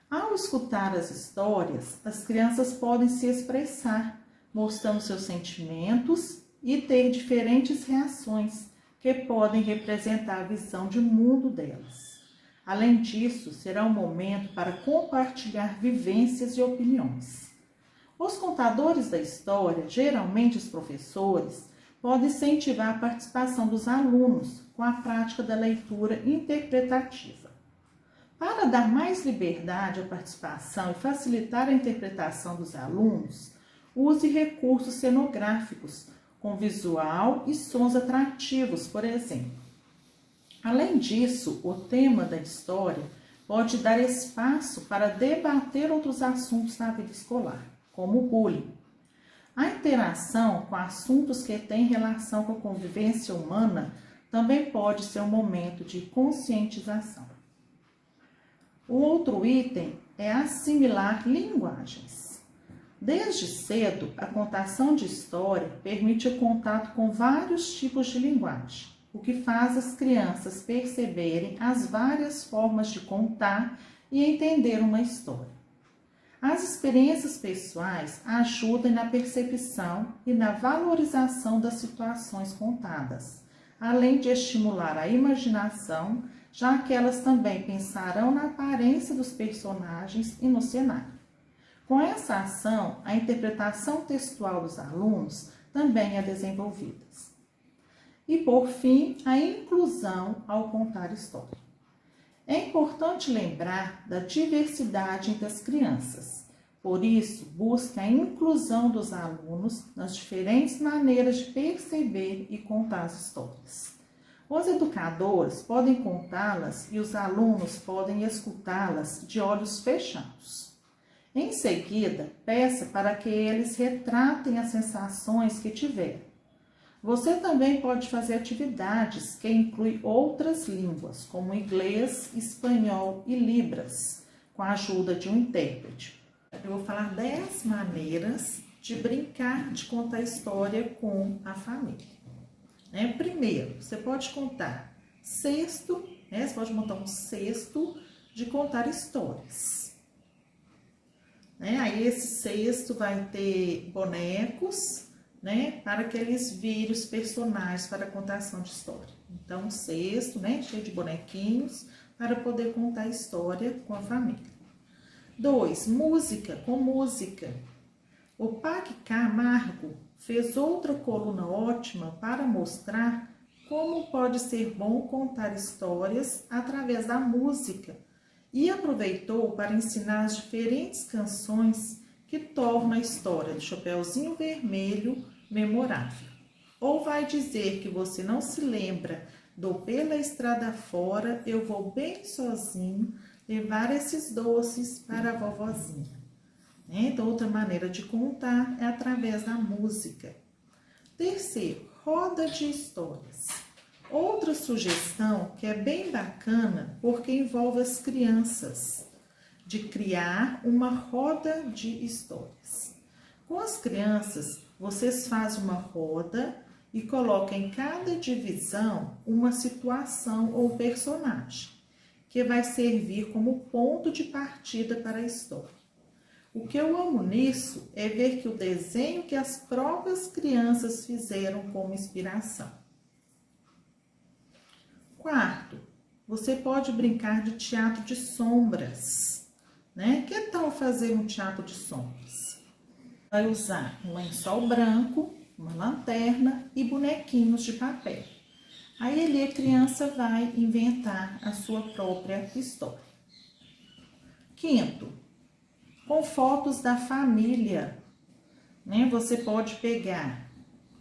Ao escutar as histórias, as crianças podem se expressar, mostrando seus sentimentos e ter diferentes reações que podem representar a visão de mundo delas. Além disso, será um momento para compartilhar vivências e opiniões. Os contadores da história, geralmente os professores, podem incentivar a participação dos alunos com a prática da leitura interpretativa. Para dar mais liberdade à participação e facilitar a interpretação dos alunos, use recursos cenográficos com visual e sons atrativos, por exemplo. Além disso, o tema da história pode dar espaço para debater outros assuntos na vida escolar, como o bullying. A interação com assuntos que têm relação com a convivência humana também pode ser um momento de conscientização. O outro item é assimilar linguagens. Desde cedo, a contação de história permite o contato com vários tipos de linguagem, o que faz as crianças perceberem as várias formas de contar e entender uma história. As experiências pessoais ajudam na percepção e na valorização das situações contadas, além de estimular a imaginação, já que elas também pensarão na aparência dos personagens e no cenário. Com essa ação, a interpretação textual dos alunos também é desenvolvida. E, por fim, a inclusão ao contar história. É importante lembrar da diversidade entre as crianças. Por isso, busque a inclusão dos alunos nas diferentes maneiras de perceber e contar as histórias. Os educadores podem contá-las e os alunos podem escutá-las de olhos fechados. Em seguida, peça para que eles retratem as sensações que tiveram. Você também pode fazer atividades que incluem outras línguas, como inglês, espanhol e libras, com a ajuda de um intérprete. Eu vou falar 10 maneiras de brincar, de contar história com a família. Primeiro, você pode contar cesto, você pode montar um cesto de contar histórias. Aí esse cesto vai ter bonecos, para que eles virem os personagens para a contação de história. Então, um cesto, cheio de bonequinhos, para poder contar a história com a família. 2, música, com música. O Pac Camargo fez outra coluna ótima para mostrar como pode ser bom contar histórias através da música e aproveitou para ensinar as diferentes canções que tornam a história do Chapeuzinho Vermelho memorável. Ou vai dizer que você não se lembra do Pela Estrada Fora, eu vou bem sozinho levar esses doces para a vovozinha. Então, outra maneira de contar é através da música. Terceiro, roda de histórias. Outra sugestão que é bem bacana porque envolve as crianças, de criar uma roda de histórias. Com as crianças, vocês fazem uma roda e colocam em cada divisão uma situação ou personagem, que vai servir como ponto de partida para a história. O que eu amo nisso é ver que o desenho que as próprias crianças fizeram como inspiração. Quarto, você pode brincar de teatro de sombras, Que tal fazer um teatro de sombras? Vai usar um lençol branco, uma lanterna e bonequinhos de papel. Aí ali a criança vai inventar a sua própria história. Quinto, com fotos da família, Você pode pegar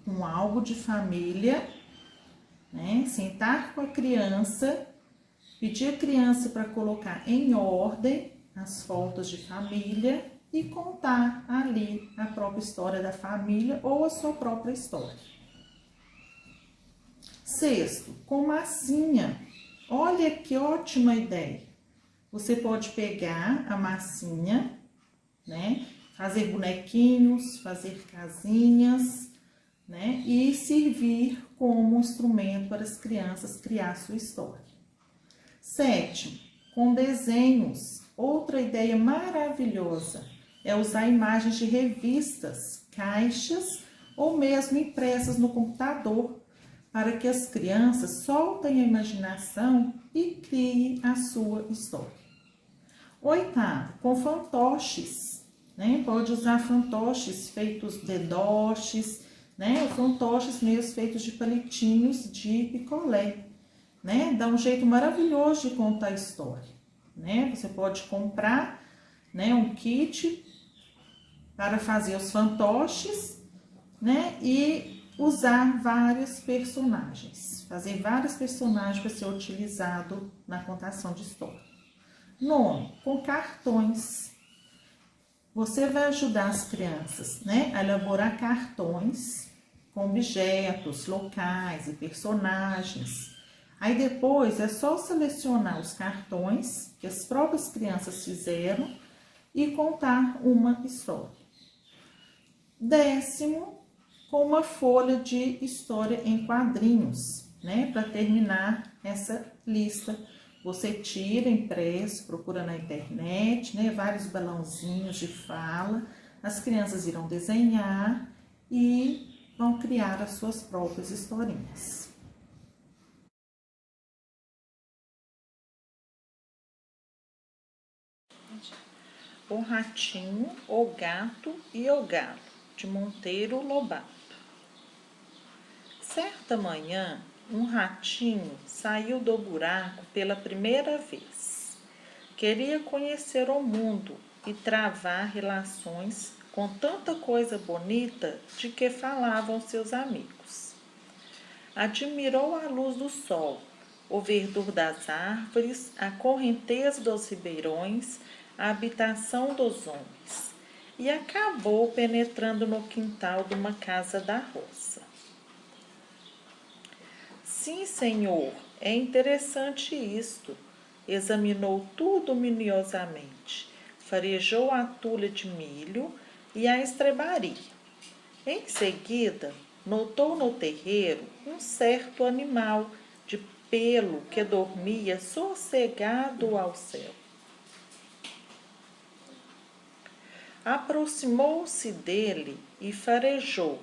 um álbum de família, Sentar com a criança, pedir a criança para colocar em ordem as fotos de família e contar ali a própria história da família ou a sua própria história. Sexto, com massinha. Olha que ótima ideia! Você pode pegar a massinha, né? Fazer bonequinhos, fazer casinhas, né? E servir como instrumento para as crianças criar sua história. 7. Com desenhos. Outra ideia maravilhosa é usar imagens de revistas, caixas ou mesmo impressas no computador para que as crianças soltem a imaginação e criem a sua história. 8. Com fantoches, né? Pode usar fantoches feitos de doches, né? Ou fantoches mesmo feitos de palitinhos de picolé, né? Dá um jeito maravilhoso de contar a história, né? Você pode comprar, né, um kit para fazer os fantoches, né? E usar vários personagens, fazer vários personagens para ser utilizado na contação de história. 9. Com cartões. Você vai ajudar as crianças, né, a elaborar cartões com objetos, locais e personagens. Aí depois é só selecionar os cartões que as próprias crianças fizeram e contar uma história. 10º, com uma folha de história em quadrinhos, né? Para terminar essa lista, você tira impresso, procura na internet, né? Vários balãozinhos de fala. As crianças irão desenhar e vão criar as suas próprias historinhas. O Ratinho, o Gato e o Galo, de Monteiro Lobato. Certa manhã, um ratinho saiu do buraco pela primeira vez. Queria conhecer o mundo e travar relações com tanta coisa bonita de que falavam seus amigos. Admirou a luz do sol, o verdor das árvores, a correnteza dos ribeirões, a habitação dos homens, e acabou penetrando no quintal de uma casa da roça. Sim, senhor, é interessante isto. Examinou tudo minuciosamente, farejou a tulha de milho e a estrebaria. Em seguida, notou no terreiro um certo animal de pelo que dormia sossegado ao céu. Aproximou-se dele e farejou,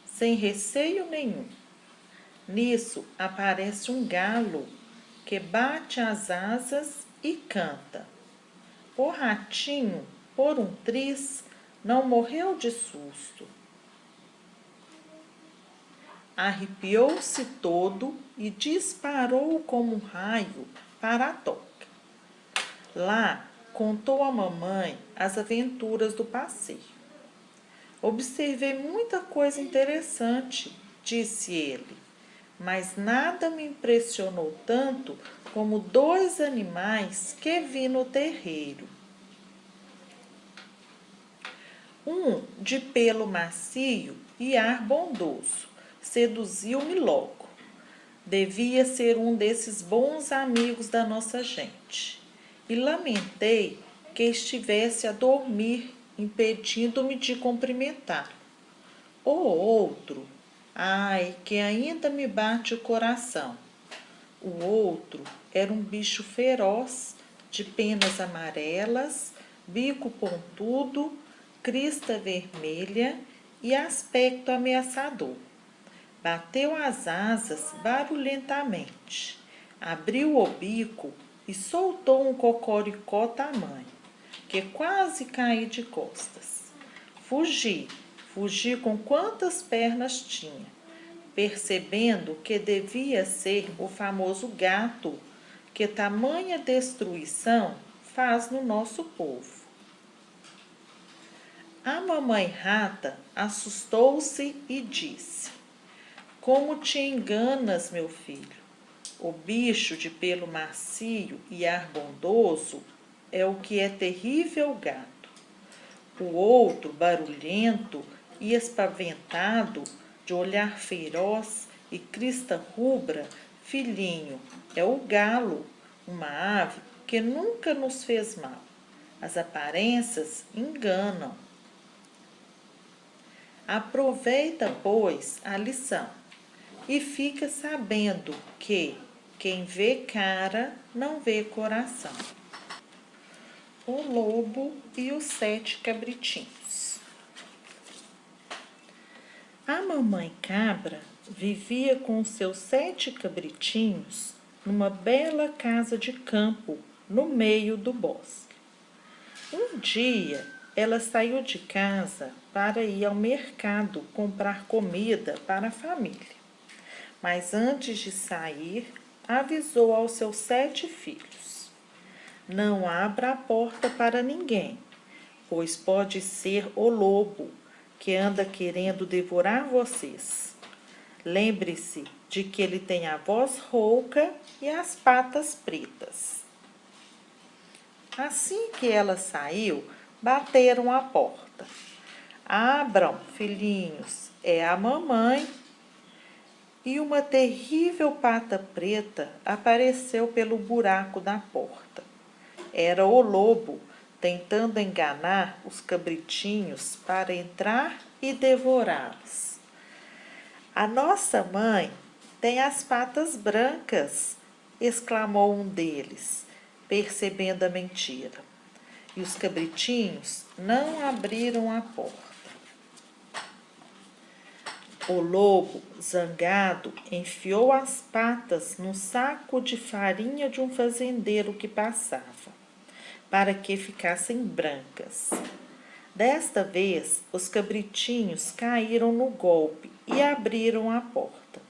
sem receio nenhum. Nisso aparece um galo que bate as asas e canta. O ratinho, por um triz, não morreu de susto. Arrepiou-se todo e disparou como um raio para a toca. Lá contou à mamãe as aventuras do passeio. Observei muita coisa interessante, disse ele, mas nada me impressionou tanto como 2 animais que vi no terreiro. Um de pelo macio e ar bondoso, seduziu-me logo. Devia ser um desses bons amigos da nossa gente. E lamentei que estivesse a dormir, impedindo-me de cumprimentar. O outro, ai, que ainda me bate o coração. O outro era um bicho feroz, de penas amarelas, bico pontudo, crista vermelha e aspecto ameaçador. Bateu as asas barulhentamente, abriu o bico e soltou um cocoricó tamanho, que quase caí de costas. Fugi com quantas pernas tinha, percebendo que devia ser o famoso gato que tamanha destruição faz no nosso povo. A mamãe rata assustou-se e disse: Como te enganas, meu filho? O bicho de pelo macio e ar bondoso é o que é terrível gato. O outro, barulhento e espaventado, de olhar feroz e crista rubra, filhinho, é o galo, uma ave que nunca nos fez mal. As aparências enganam. Aproveita, pois, a lição e fica sabendo que quem vê cara não vê coração. O lobo e os 7 cabritinhos. A mamãe cabra vivia com os seus 7 cabritinhos numa bela casa de campo no meio do bosque. Um dia, ela saiu de casa para ir ao mercado comprar comida para a família. Mas antes de sair, avisou aos seus 7 filhos: não abra a porta para ninguém, pois pode ser o lobo que anda querendo devorar vocês. Lembre-se de que ele tem a voz rouca e as patas pretas. Assim que ela saiu, bateram à porta. Abram, filhinhos, é a mamãe. E uma terrível pata preta apareceu pelo buraco da porta. Era o lobo, tentando enganar os cabritinhos para entrar e devorá-los. A nossa mãe tem as patas brancas, exclamou um deles, percebendo a mentira. E os cabritinhos não abriram a porta. O lobo, zangado, enfiou as patas no saco de farinha de um fazendeiro que passava, para que ficassem brancas. Desta vez, os cabritinhos caíram no golpe e abriram a porta.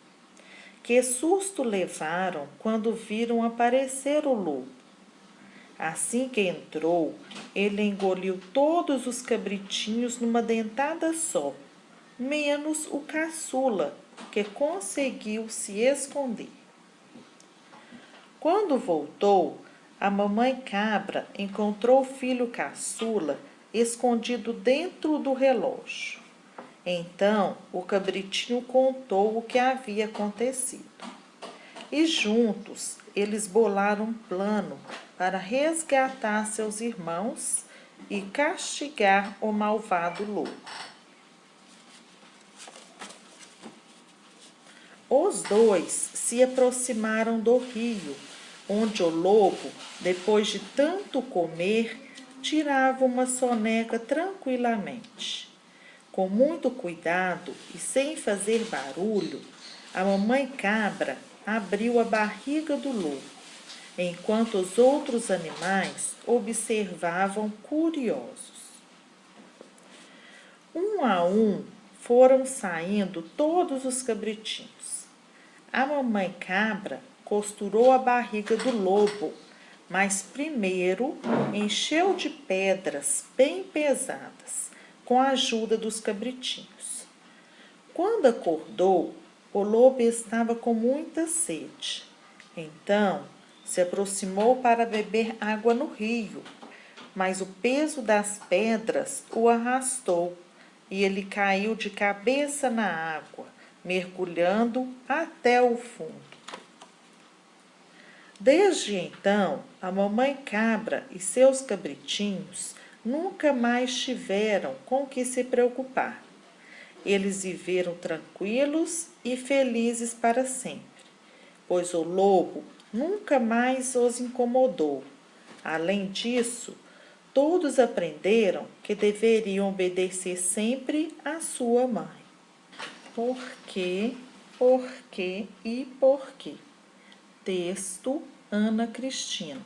Que susto levaram quando viram aparecer o lobo. Assim que entrou, ele engoliu todos os cabritinhos numa dentada só, menos o caçula, que conseguiu se esconder. Quando voltou, a mamãe cabra encontrou o filho caçula escondido dentro do relógio. Então, o cabritinho contou o que havia acontecido. E juntos, eles bolaram um plano para resgatar seus irmãos e castigar o malvado lobo. Os dois se aproximaram do rio, onde o lobo, depois de tanto comer, tirava uma soneca tranquilamente. Com muito cuidado e sem fazer barulho, a mamãe cabra abriu a barriga do lobo, enquanto os outros animais observavam curiosos. Um a um foram saindo todos os cabritinhos. A mamãe cabra costurou a barriga do lobo, mas primeiro encheu de pedras bem pesadas, com a ajuda dos cabritinhos. Quando acordou, o lobo estava com muita sede. Então, se aproximou para beber água no rio, mas o peso das pedras o arrastou e ele caiu de cabeça na água, mergulhando até o fundo. Desde então, a mamãe cabra e seus cabritinhos nunca mais tiveram com que se preocupar. Eles viveram tranquilos e felizes para sempre, pois o lobo nunca mais os incomodou. Além disso, todos aprenderam que deveriam obedecer sempre à sua mãe. Por quê? E por quê? Texto, Ana Cristina.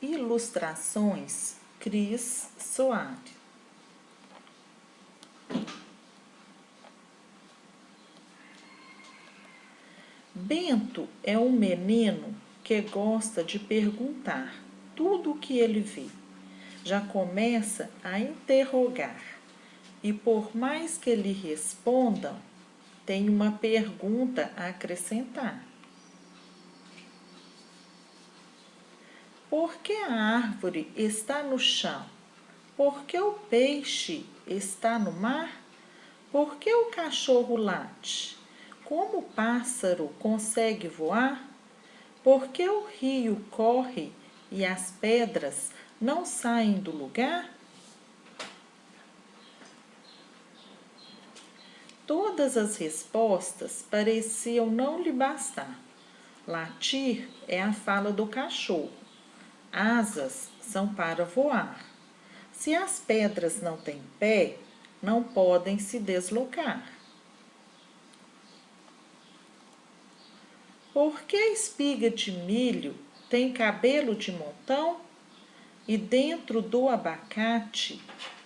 Ilustrações, Cris Soares. Bento é um menino que gosta de perguntar tudo o que ele vê. Já começa a interrogar e, por mais que lhe respondam, tem uma pergunta a acrescentar. Por que a árvore está no chão? Por que o peixe está no mar? Por que o cachorro late? Como o pássaro consegue voar? Por que o rio corre e as pedras não saem do lugar? Todas as respostas pareciam não lhe bastar. Latir é a fala do cachorro. Asas são para voar. Se as pedras não têm pé, não podem se deslocar. Por que a espiga de milho tem cabelo de montão? E dentro do abacate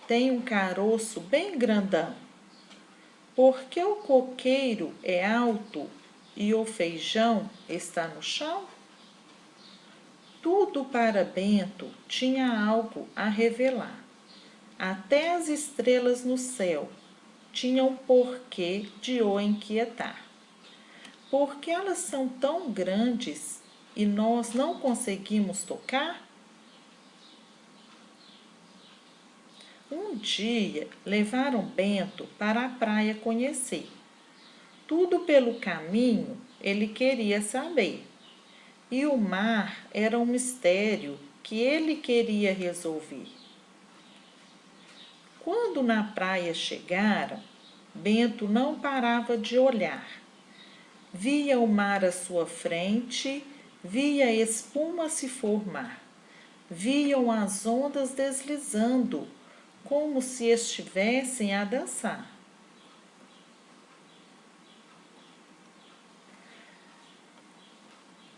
tem um caroço bem grandão? Por que o coqueiro é alto e o feijão está no chão? Tudo para Bento tinha algo a revelar. Até as estrelas no céu tinham porquê de o inquietar. Por que elas são tão grandes e nós não conseguimos tocar? Um dia levaram Bento para a praia conhecer. Tudo pelo caminho ele queria saber. E o mar era um mistério que ele queria resolver. Quando na praia chegaram, Bento não parava de olhar. Via o mar à sua frente, via a espuma se formar. Viam as ondas deslizando, como se estivessem a dançar.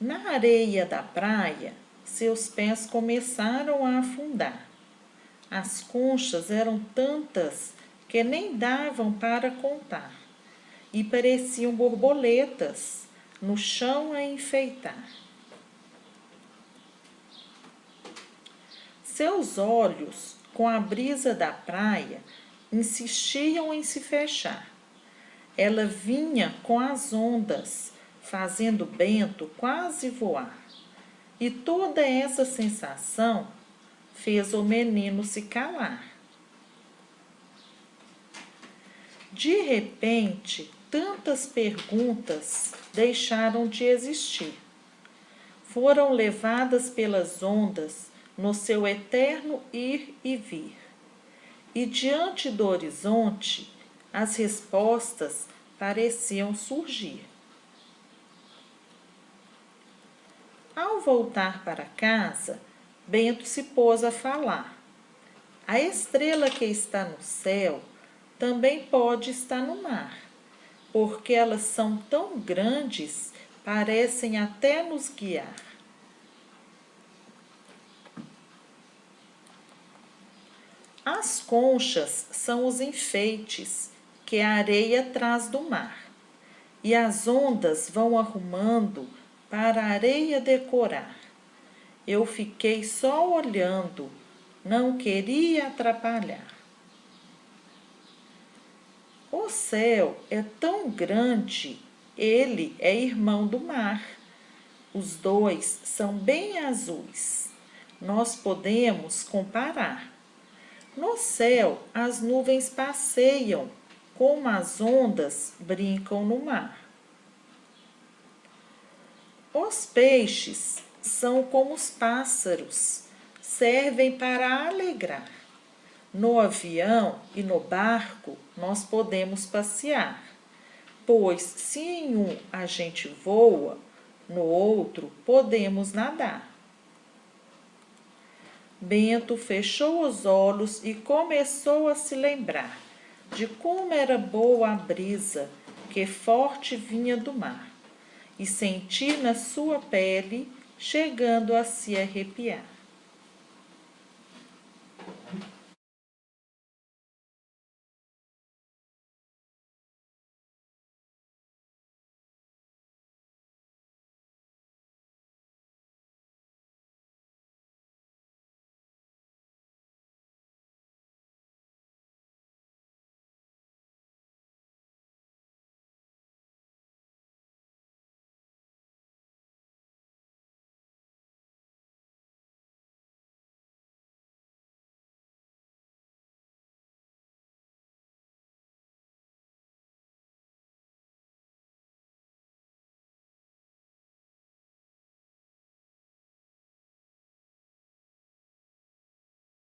Na areia da praia, seus pés começaram a afundar. As conchas eram tantas que nem davam para contar, e pareciam borboletas no chão a enfeitar. Seus olhos, com a brisa da praia, insistiam em se fechar. Ela vinha com as ondas, fazendo Bento quase voar. E toda essa sensação fez o menino se calar. De repente, tantas perguntas deixaram de existir. Foram levadas pelas ondas no seu eterno ir e vir. E diante do horizonte, as respostas pareciam surgir. Ao voltar para casa, Bento se pôs a falar. A estrela que está no céu também pode estar no mar, porque elas são tão grandes, parecem até nos guiar. As conchas são os enfeites que a areia traz do mar, e as ondas vão arrumando para a areia decorar. Eu fiquei só olhando, não queria atrapalhar. O céu é tão grande, ele é irmão do mar. Os dois são bem azuis, nós podemos comparar. No céu, as nuvens passeiam, como as ondas brincam no mar. Os peixes são como os pássaros, servem para alegrar. No avião e no barco nós podemos passear, pois se em um a gente voa, no outro podemos nadar. Bento fechou os olhos e começou a se lembrar de como era boa a brisa que forte vinha do mar, e sentir na sua pele chegando a se arrepiar.